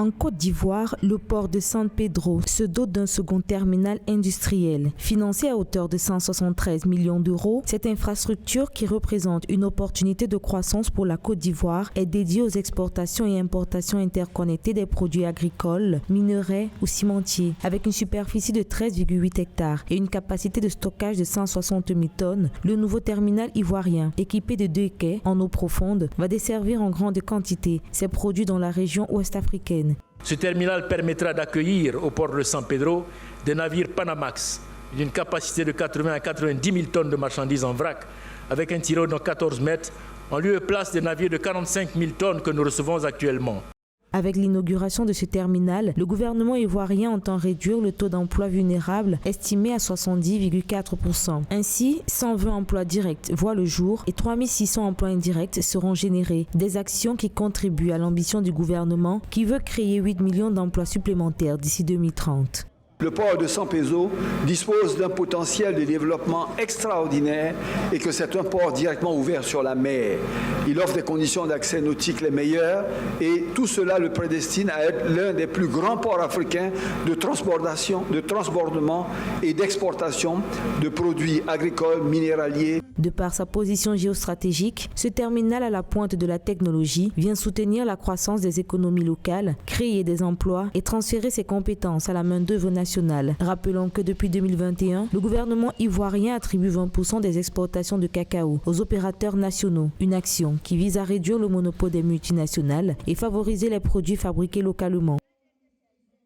En Côte d'Ivoire, le port de San Pedro se dote d'un second terminal industriel. Financé à hauteur de 173 millions d'euros, cette infrastructure qui représente une opportunité de croissance pour la Côte d'Ivoire est dédiée aux exportations et importations interconnectées des produits agricoles, minerais ou cimentiers. Avec une superficie de 13,8 hectares et une capacité de stockage de 160 000 tonnes, le nouveau terminal ivoirien, équipé de 2 quais en eau profonde, va desservir en grande quantité ces produits dans la région ouest africaine. Ce terminal permettra d'accueillir au port de San Pedro des navires Panamax d'une capacité de 80 à 90 000 tonnes de marchandises en vrac, avec un tirant de 14 mètres, en lieu et place des navires de 45 000 tonnes que nous recevons actuellement. Avec l'inauguration de ce terminal, le gouvernement ivoirien entend réduire le taux d'emploi vulnérable estimé à 70,4%. Ainsi, 120 emplois directs voient le jour et 3 600 emplois indirects seront générés. Des actions qui contribuent à l'ambition du gouvernement qui veut créer 8 millions d'emplois supplémentaires d'ici 2030. Le port de San Pedro dispose d'un potentiel de développement extraordinaire et que c'est un port directement ouvert sur la mer. Il offre des conditions d'accès nautique les meilleures et tout cela le prédestine à être l'un des plus grands ports africains de transportation, de transbordement et d'exportation de produits agricoles, minéraliers. De par sa position géostratégique, ce terminal à la pointe de la technologie vient soutenir la croissance des économies locales, créer des emplois et transférer ses compétences à la main-d'œuvre nationale. Rappelons que depuis 2021, le gouvernement ivoirien attribue 20% des exportations de cacao aux opérateurs nationaux. Une action qui vise à réduire le monopole des multinationales et favoriser les produits fabriqués localement.